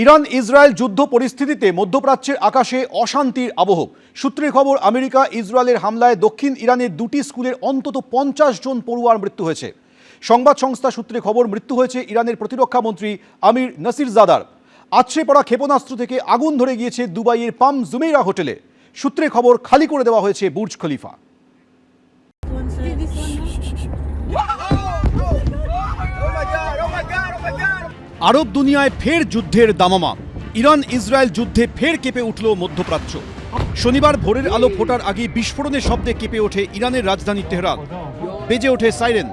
Iran Israel যুদ্ধ পরিস্থিতিতে মধ্যপ্রাচ্যের আকাশে অশান্তির আবহ। সূত্রের খবর, আমেরিকা ইসরায়েলের হামলায় দক্ষিণ ইরানের দুটি স্কুলের অন্তত 50 জন পড়ুয়ার মৃত্যু হয়েছে। সংবাদ সংস্থা সূত্রে খবর, মৃত্যু হয়েছে ইরানের প্রতিরক্ষা মন্ত্রী আমির নাসিরজাদার। আছড়ে পড়া ক্ষেপণাস্ত্র থেকে আগুন ধরে গিয়েছে দুবাইয়ের পাম জুমেইরা হোটেলে। সূত্রে খবর, খালি করে দেওয়া হয়েছে বুর্জ খলিফা। আরব দুনিয়ায় ফের যুদ্ধের দামামা। ইরান ইসরায়েল যুদ্ধে ফের কেঁপে উঠল মধ্যপ্রাচ্য। শনিবার ভোরের আলো ফোটার আগে বিস্ফোরণের শব্দে কেঁপে ওঠে ইরানের রাজধানী তেহরান। বেজে ওঠে সাইরেন।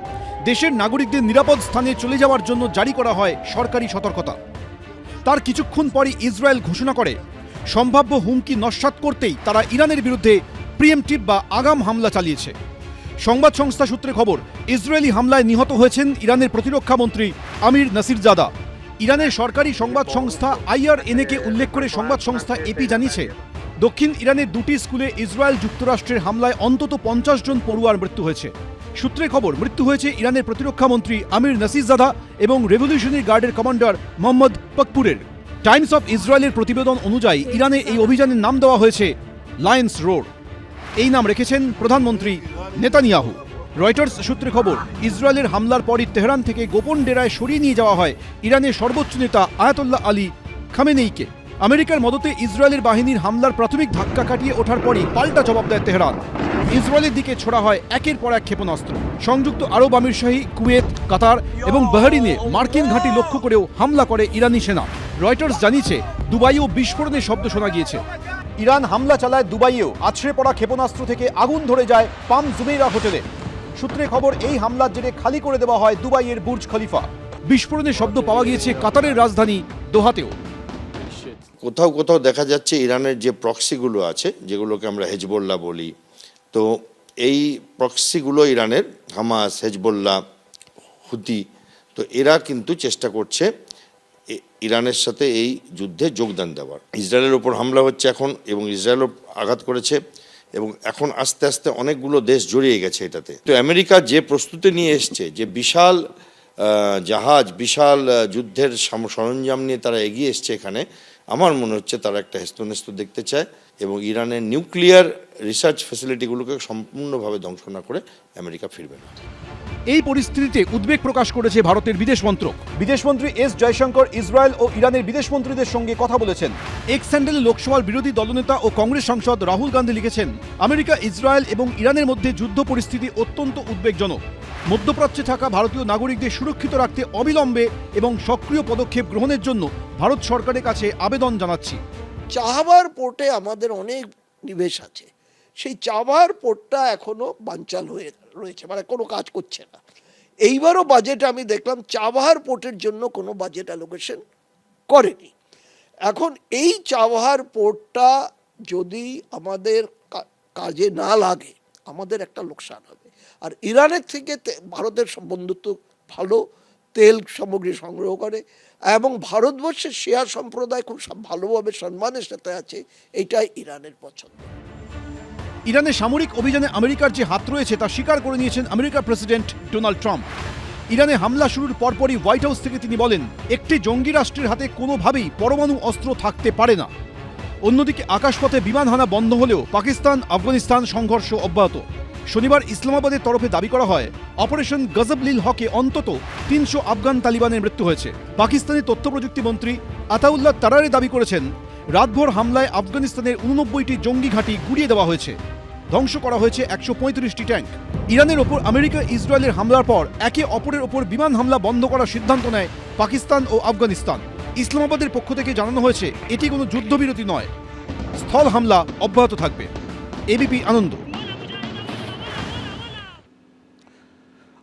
দেশের নাগরিকদের নিরাপদ স্থানে চলে যাওয়ার জন্য জারি করা হয় সরকারি সতর্কতা। তার কিছুক্ষণ পরই ইসরায়েল ঘোষণা করে সম্ভাব্য হুমকি নস্যাৎ করতেই তারা ইরানের বিরুদ্ধে প্রিএমটিভ বা আগাম হামলা চালিয়েছে। সংবাদ সংস্থা সূত্রে খবর, ইসরায়েলি হামলায় নিহত হয়েছেন ইরানের প্রতিরক্ষা মন্ত্রী আমির নাসিরজাদা। ইরানের সরকারি সংবাদ সংস্থা IRNA-কে উল্লেখ করে সংবাদ সংস্থা AP জানিয়েছে, দক্ষিণ ইরানের দুটি স্কুলে ইসরায়েল যুক্তরাষ্ট্রের হামলায় অন্তত 50 জন পড়ুয়ার মৃত্যু হয়েছে। সূত্রে খবর, মৃত্যু হয়েছে ইরানের প্রতিরক্ষা মন্ত্রী আমির নাসিরজাদা এবং রেভলিউশনারি গার্ডের কমান্ডার মোহাম্মদ পাকপুরের। টাইমস অফ ইসরায়েলের প্রতিবেদন অনুযায়ী ইরানে এই অভিযানের নাম দেওয়া হয়েছে লায়ন্স রোড। এই নাম রেখেছেন প্রধানমন্ত্রী নেতানিয়াহু। রয়টার্স সূত্রে খবর, ইসরায়েলের হামলার পরই তেহরান থেকে গোপন ডেরায় সরিয়ে নিয়ে যাওয়া হয় ইরানের সর্বোচ্চ নেতা আয়াতুল্লাহ আলী খামেনেইকে। আমেরিকার মদতে ইসরায়েলের বাহিনীর হামলার প্রাথমিক ধাক্কা কাটিয়ে ওঠার পরই পাল্টা জবাব দেয় তেহরান। ইসরায়েলের দিকে ছোড়া হয় একের পর এক ক্ষেপণাস্ত্র। সংযুক্ত আরব আমিরশাহী, কুয়েত, কাতার এবং বাহরিনে মার্কিন ঘাঁটি লক্ষ্য করেও হামলা করে ইরানি সেনা। রয়টার্স জানিয়েছে, দুবাইয়েও বিস্ফোরণের শব্দ শোনা গিয়েছে। ইরান হামলা চালায় দুবাইয়েও। আছড়ে পড়া ক্ষেপণাস্ত্র থেকে আগুন ধরে যায় পাম জুমেইরা হোটেলে। সূত্রে খবর, এই হামলার জেরে খালি করে দেওয়া হয় দুবাইয়ের বুর্জ খলিফা। বিস্ফোরণের শব্দ পাওয়া গিয়েছে কাতারের রাজধানী দোহাতেও। কোথাও কোথাও দেখা যাচ্ছে ইরানের যে প্রক্সিগুলো আছে, যেগুলোকে আমরা হেজবোল্লাহ বলি, তো এই প্রক্সিগুলো ইরানের হামাস, হেজবোল্লাহ, হুতি, তো এরা কিন্তু চেষ্টা করছে ইরানের সাথে এই যুদ্ধে যোগদান দেওয়ার। ইসরায়েলের ওপর হামলা হচ্ছে এখন, এবং ইসরায়েলও আঘাত করেছে, এবং এখন আস্তে আস্তে অনেকগুলো দেশ জড়িয়ে গেছে এটাতে। তো আমেরিকা যে প্রস্তুতি নিয়ে এসছে, যে বিশাল জাহাজ, বিশাল যুদ্ধের সরঞ্জাম নিয়ে তারা এগিয়ে এসছে এখানে, আমার মনে হচ্ছে তারা একটা হেস্তনেস্ত দেখতে চায়, এবং ইরানের নিউক্লিয়ার রিসার্চ ফ্যাসিলিটিগুলোকে সম্পূর্ণভাবে ধ্বংস না করে আমেরিকা ফিরবে না। এই পরিস্থিতিতে উদ্বেগ প্রকাশ করেছে ভারতের বিদেশ মন্ত্রক। বিদেশমন্ত্রী S জয়শঙ্কর ইসরায়েল ও ইরানের বিদেশমন্ত্রীদের সঙ্গে কথা বলেছেন। এক্স হ্যান্ডেলে লোকসভার বিরোধী দলনেতা ও কংগ্রেস সাংসদ রাহুল গান্ধী লিখেছেন, আমেরিকা, ইসরায়েল এবং ইরানের মধ্যে যুদ্ধ পরিস্থিতি অত্যন্ত উদ্বেগজনক। মধ্যপ্রাচ্যে থাকা ভারতীয় নাগরিকদের সুরক্ষিত রাখতে অবিলম্বে এবং সক্রিয় পদক্ষেপ গ্রহণের জন্য ভারত সরকারের কাছে আবেদন জানাচ্ছি। চাবাহার পোর্টে আমাদের অনেক নিবেশ আছে, সেই চাবাহার পোর্টটা এখনো বানচাল হয়ে রয়েছে, মানে কোনো কাজ করছে না। এইবারও বাজেটে আমি দেখলাম চাবাহার পোর্টের জন্য কোনো বাজেট অ্যালোকেশন করেনি। এখন এই চাবাহার পোর্টটা যদি আমাদের কাজে না লাগে, আমাদের একটা লোকসান হবে। আর ইরানের থেকে ভারতের বন্ধুত্ব ভালো, তেল সামগ্রী সংগ্রহ করে, এবং ভারতবর্ষের শিয়া সম্প্রদায় খুব ভালোভাবে সম্মানের সাথে আছে, এইটাই ইরানের পছন্দ। ইরানের সামরিক অভিযানে আমেরিকার যে হাত রয়েছে তা স্বীকার করে নিয়েছেন আমেরিকার প্রেসিডেন্ট ডোনাল্ড ট্রাম্প। ইরানে হামলা শুরুর পরপরই হোয়াইট হাউস থেকে তিনি বলেন, একটি জঙ্গি রাষ্ট্রের হাতে কোনোভাবেই পরমাণু অস্ত্র থাকতে পারে না। অন্যদিকে আকাশপথে বিমান হানা বন্ধ হলেও পাকিস্তান আফগানিস্তান সংঘর্ষ অব্যাহত। শনিবার ইসলামাবাদের তরফে দাবি করা হয়, অপারেশন গজব-লিল হকে অন্তত 300 আফগান তালিবানের মৃত্যু হয়েছে। পাকিস্তানি তথ্য প্রযুক্তি মন্ত্রী আতাউল্লাহ তারারে দাবি করেছেন, রাতভর হামলায় আফগানিস্তানের 89টি জঙ্গি ঘাঁটি গুড়িয়ে দেওয়া হয়েছে। ধ্বংস করা হয়েছে 135টি ট্যাঙ্ক। ইরানের ওপর আমেরিকা ইসরায়েলের হামলার পর একে অপরের ওপর বিমান হামলা বন্ধ করার সিদ্ধান্ত নেয় পাকিস্তান ও আফগানিস্তান। ইসলামাবাদের পক্ষ থেকে জানানো হয়েছে, এটি কোনো যুদ্ধবিরতি নয়, স্থল হামলা অব্যাহত থাকবে। ABP আনন্দ।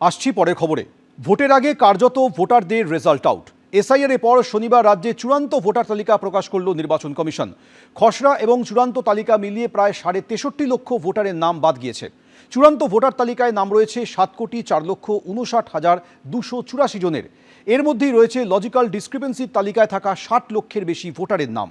আসছি পরের খবরে। ভোটের আগে কার্যত ভোটারদের রেজাল্ট আউট। SIR এর পর শনিবার রাজ্যে চূড়ান্ত ভোটার তালিকা প্রকাশ করল নির্বাচন কমিশন। খসড়া এবং চূড়ান্ত তালিকা মিলিয়ে প্রায় 63.5 লক্ষ ভোটারের নাম বাদ গিয়েছে। চূড়ান্ত ভোটার তালিকায় নাম রয়েছে 7,04,59,284 জনের। এর মধ্যেই রয়েছে লজিক্যাল ডিসক্রিপেন্সির তালিকায় থাকা 60 লক্ষের বেশি ভোটারের নাম।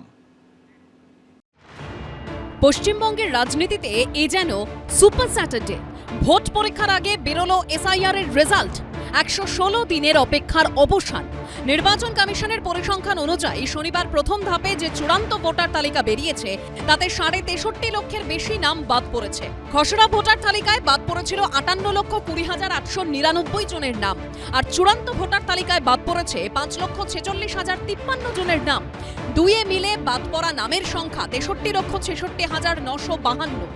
পশ্চিমবঙ্গের রাজনীতিতে এ যেন সুপার স্যাটারডে। ভোট পরীক্ষার আগে বেরোলো SIR এর রেজাল্ট। 116 দিনের অপেক্ষার অবসান। নির্বাচন কমিশনের পরিসংখ্যান অনুযায়ী শনিবার প্রথম ধাপে যে চূড়ান্ত ভোটার তালিকা বেরিয়েছে তাতে 63.5 লক্ষের বেশি নাম বাদ পড়েছে। খসড়া ভোটার তালিকায় বাদ পড়েছিল 58,20,899 জনের নাম, আর চূড়ান্ত ভোটার তালিকায় বাদ পড়েছে 5,46,053 জনের নাম। দুইয়ে মিলে বাদ পড়া নামের সংখ্যা 63,66,952।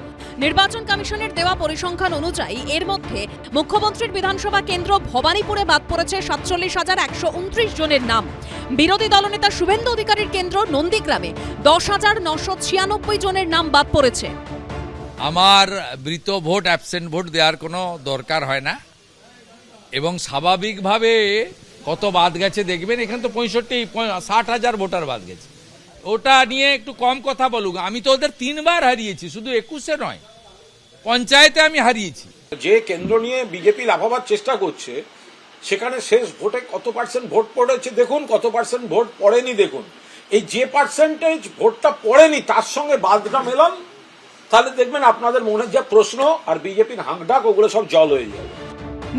নির্বাচন কমিশনের দেওয়া পরিসংখ্যান অনুযায়ী এর মধ্যে মুখ্যমন্ত্রীর বিধানসভা কেন্দ্র ভবানীপুরে বাদ পড়েছে 47,129 জনের নাম। বিরোধী দলনেতা শুভেন্দু অধিকারীর কেন্দ্র নন্দীগ্রামে 10,996 জনের নাম বাদ পড়েছে। আমার মৃত ভোট, অ্যাবসেন্ট ভোট দেওয়ার কোনো দরকার হয় না, এবং স্বাভাবিকভাবে কত বাদ গেছে দেখবেন। এখানে তো 60,000 ভোটার বাদ গেছে, ওটা নিয়ে একটু কম কথা বলুক। আমি তো ওদের 3 বার হারিয়েছি, শুধু 21-এ নয়, পঞ্চায়েতে আমি হারিয়েছি। যে কেন্দ্র নিয়ে বিজেপি লাফাবার চেষ্টা করছে সেখানে শেষ ভোটে কত পার্সেন্ট ভোট পড়েছে দেখুন, কত পার্সেন্ট ভোট পড়েনি দেখুন। এই যে পার্সেন্টেজ ভোটটা পড়েনি তার সঙ্গে বাদটা মেলান, তাহলে দেখবেন আপনাদের মনের যে প্রশ্ন আর বিজেপির হাঁকডাক ওগুলো সব জল হয়ে যাবে।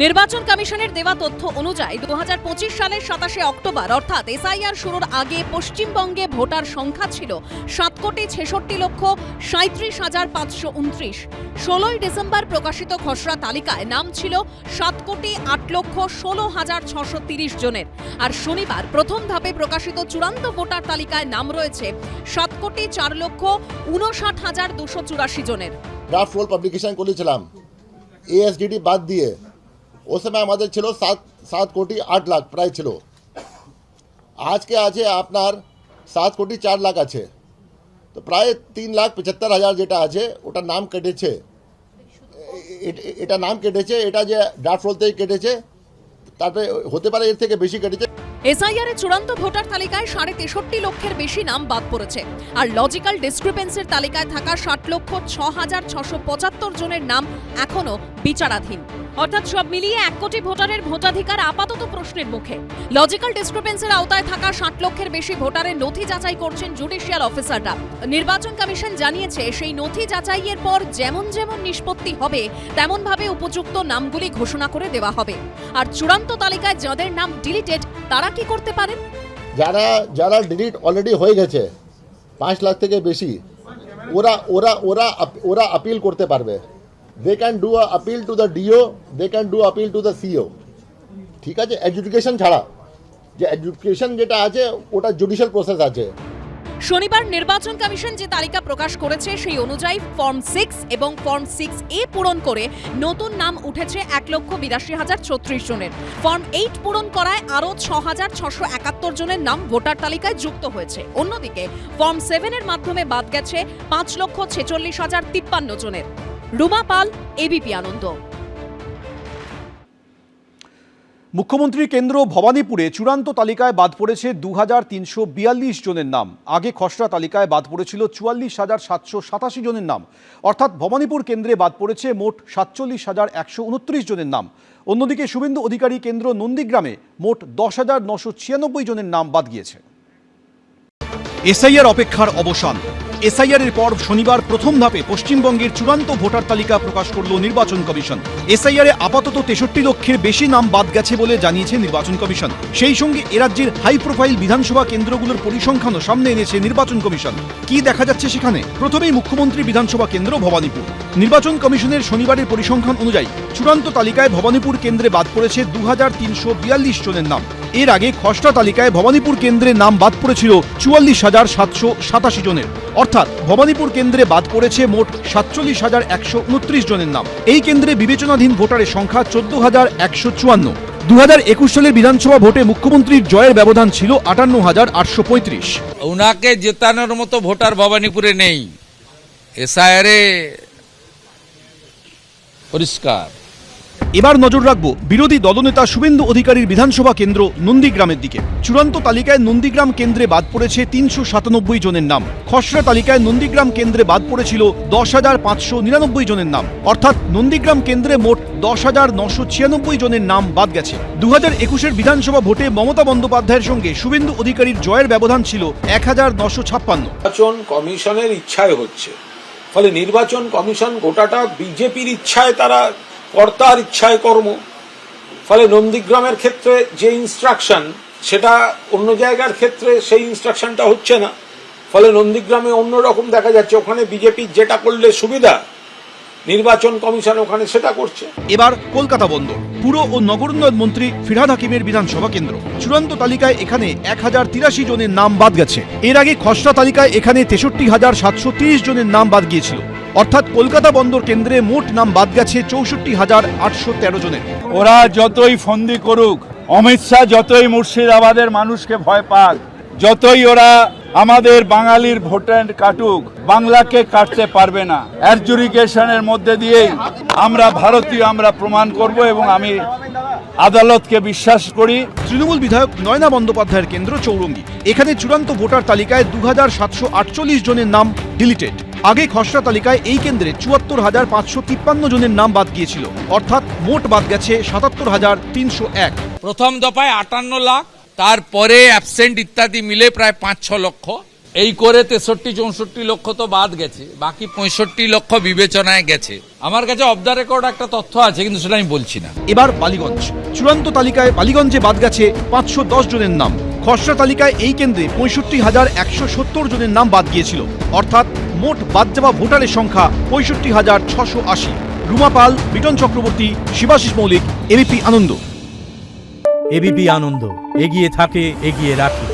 নির্বাচন কমিশনের দেওয়া তথ্য অনুযায়ী 2025 সালের 27 অক্টোবর অর্থাৎ এসআইআর শুরুর আগে পশ্চিমবঙ্গে ভোটার সংখ্যা ছিল 7,66,37,529। 16ই ডিসেম্বর প্রকাশিত খসড়া তালিকায় নাম ছিল 7,08,16,630 জনের, আর শনিবার প্রথম ধাপে প্রকাশিত চূড়ান্ত ভোটার তালিকায় নাম রয়েছে 7,04,59,284 জনের। ড্রাফট রোল পাবলিকেশন করেছিলাম এএসডিডি বাদ দিয়ে। ওই সময় আমাদের ছিল 7,08,00,000 প্রায় ছিল। আজকে আছে আপনার 7,04,00,000 আছে, তো প্রায় 3,75,000 যেটা আছে ওটা নাম কেটেছে। এটা নাম কেটেছে, এটা যে ড্রাফট রোল থেকে কেটেছে, তারপরে হতে পারে এর থেকে বেশি কেটেছে। এসআইআর এর চূড়ান্ত ভোটার তালিকায় 63.5 লক্ষের বেশি নাম বাদ পড়েছে, আর লজিক্যাল ডিসক্রিপেন্সির তালিকায় থাকা 60,06,675 জনের নাম এখনো বিচারাধীন। অর্থাৎ সব মিলিয়ে 1 কোটি ভোটারের ভোটাধিকার আপাতত প্রশ্নের মুখে। লজিক্যাল ডিসক্রিপেন্সির আওতায় থাকা 60 লক্ষের বেশি ভোটারের নথি যাচাই করছেন জুডিশিয়াল অফিসাররা। নির্বাচন কমিশন জানিয়েছে সেই নথি যাচাইয়ের পর যেমন যেমন নিষ্পত্তি হবে তেমন ভাবে উপযুক্ত নামগুলি ঘোষণা করে দেওয়া হবে। আর চূড়ান্ত তালিকায় যাদের নাম ডিলিটেড তারা কি করতে পারেন? যারা ডিলিট অলরেডি হয়ে গেছে 5 লাখ থেকে বেশি, ওরা আপিল করতে পারবে। They can do a appeal to the DO, they can do appeal to the CO. ঠিক আছে, এডুকেশন ছাড়া যে এডুকেশন যেটা আছে ওটা জুডিশিয়াল প্রসেস আছে। শনিবার নির্বাচন কমিশন যে তালিকা প্রকাশ করেছে সেই অনুযায়ী ফর্ম 6 এবং ফর্ম 6A পূরণ করে নতুন নাম উঠেছে 1,82,036 জনের। ফর্ম 8 পূরণ করায় আরও 6,671 জনের নাম ভোটার তালিকায় যুক্ত হয়েছে। অন্যদিকে ফর্ম 7 এর মাধ্যমে বাদ গেছে 5,46,053 জনের। রুমা পাল, এবিপি আনন্দ। মুখ্যমন্ত্রীর কেন্দ্র ভবানীপুরে চূড়ান্ত তালিকায় বাদ পড়েছে 2,342 জনের নাম। আগে খসড়া তালিকায় বাদ পড়েছিল 44,787 জনের নাম, অর্থাৎ ভবানীপুর কেন্দ্রে বাদ পড়েছে মোট 47,129 জনের নাম। অন্যদিকে শুভেন্দু অধিকারী কেন্দ্র নন্দীগ্রামে মোট 10,996 জনের নাম বাদ গিয়েছে। এসআইআর অপেক্ষার অবসান। এসআইআর এর পর শনিবার প্রথম ধাপে পশ্চিমবঙ্গের চূড়ান্ত ভোটার তালিকা প্রকাশ করল নির্বাচন কমিশন। এসআইআর এ আপাতত 63 লক্ষের বেশি নাম বাদ গেছে বলে জানিয়েছে নির্বাচন কমিশন। সেই সঙ্গে এ রাজ্যের হাই প্রোফাইল বিধানসভা কেন্দ্রগুলোর পরিসংখ্যানও সামনে এনেছে নির্বাচন কমিশন। কি দেখা যাচ্ছে সেখানে? প্রথমেই মুখ্যমন্ত্রী বিধানসভা কেন্দ্র ভবানীপুর। নির্বাচন কমিশনের শনিবারের পরিসংখ্যান অনুযায়ী চূড়ান্ত তালিকায় ভবানীপুর কেন্দ্রে বাদ পড়েছে 2,342 জনের নাম। এর আগে খসড়া তালিকায় ভবানীপুর কেন্দ্রে নাম বাদ পড়েছিল 44,787 জনের, অর্থাৎ ভবানীপুর কেন্দ্রে বাদ পড়েছে মোট 47,129 জনের নাম। এই কেন্দ্রে বিবেচনাধীন ভোটারের সংখ্যা 14,154। 2021 সালের বিধানসভা ভোটে মুখ্যমন্ত্রীর জয়ের ব্যবধান ছিল 58,835। ওনাকে জেতানোর মতো ভোটার ভবানীপুরে নেই। এসআইআরে পরিষ্কার। এবার নজর রাখবো বিরোধী দলনেতা শুভেন্দু অধিকারীর বিধানসভা কেন্দ্র নন্দীগ্রামের দিকে। চূড়ান্ত তালিকায় নন্দীগ্রাম কেন্দ্রে বাদ পড়েছে 397 জনের নাম। খসড়া তালিকায় নন্দীগ্রাম কেন্দ্রে বাদ পড়েছিল 10,599 জনের নাম, অর্থাৎ নন্দীগ্রাম কেন্দ্রে মোট 10,996 জনের নাম বাদ গেছে। 2021 বিধানসভা ভোটে মমতা বন্দ্যোপাধ্যায়ের সঙ্গে শুভেন্দু অধিকারীর জয়ের ব্যবধান ছিল 1,956। নির্বাচন কমিশনের ইচ্ছায় হচ্ছে, ফলে নির্বাচন কমিশন গোটাটা বিজেপির ইচ্ছায়, তারা কর্তার ইচ্ছায় কর্ম। ফলে নন্দীগ্রামের ক্ষেত্রে যে ইনস্ট্রাকশন সেটা অন্য জায়গার ক্ষেত্রে সেই ইনস্ট্রাকশনটা হচ্ছে না। ফলে নন্দীগ্রামে অন্যরকম দেখা যাচ্ছে, ওখানে বিজেপি যেটা করলে সুবিধা নির্বাচন কমিশন ওখানে সেটা করছে। এবার কলকাতা বন্দর পুর ও নগর উন্নয়ন মন্ত্রী ফিরহাদ হাকিমের বিধানসভা কেন্দ্র। চূড়ান্ত তালিকায় এখানে 1083 জনের নাম বাদ গেছে। এর আগে খসড়া তালিকায় এখানে 63,730 জনের নাম বাদ গিয়েছিল। অর্থাৎ কলকাতা বন্দর কেন্দ্রে মোট নাম বাদ গেছে 64,813 জনের। ওরা যতই ফন্দি করুক, অমিত শাহ যতই মুর্শিদাবাদের মানুষকে ভয় পাক, যতই ওরা আমাদের বাঙালির ভোটার কাটুক, বাংলাকে কাটতে পারবে না। অ্যাডজুডিকেশনের মধ্যে দিয়েই আমরা ভারতীয় আমরা প্রমাণ করব এবং আমি আদালতকে বিশ্বাস করি। তৃণমূল বিধায়ক নয়না বন্দ্যোপাধ্যায়ের কেন্দ্র চৌরঙ্গি। এখানে চূড়ান্ত ভোটার তালিকায় 2,748 জনের নাম ডিলিটেড। আগে খসড়া তালিকায় এই কেন্দ্রে 74,553 জনের নাম বাদ গিয়েছিল। অর্থাৎ মোট বাদ গেছে 77,301। প্রথম দফায় 58 লাখ, তারপরে অ্যাবসেন্ট ইত্যাদি মিলে প্রায় 5-6 লক্ষ, এই করে 63-64 লক্ষ তো বাদ গেছে, বাকি 65 লক্ষ বিবেচনায় গেছে। আমার কাছে অফ দ্য রেকর্ড একটা তথ্য আছে, কিন্তু সেটা আমি বলছি না। এবার বালিগঞ্জ। চূড়ান্ত তালিকায় বালিগঞ্জে বাদ গেছে 510 জনের নাম। খসড়া তালিকায় এই কেন্দ্রে 65,170 জনের নাম বাদ গিয়েছিল। অর্থাৎ মোট বাদ যাওয়া ভোটারের সংখ্যা 65,680। রুমা পাল, বিটন চক্রবর্তী, শিবাশিস মৌলিক, এবিপি আনন্দ। এবিপি আনন্দ, এগিয়ে থাকে, এগিয়ে রাখে।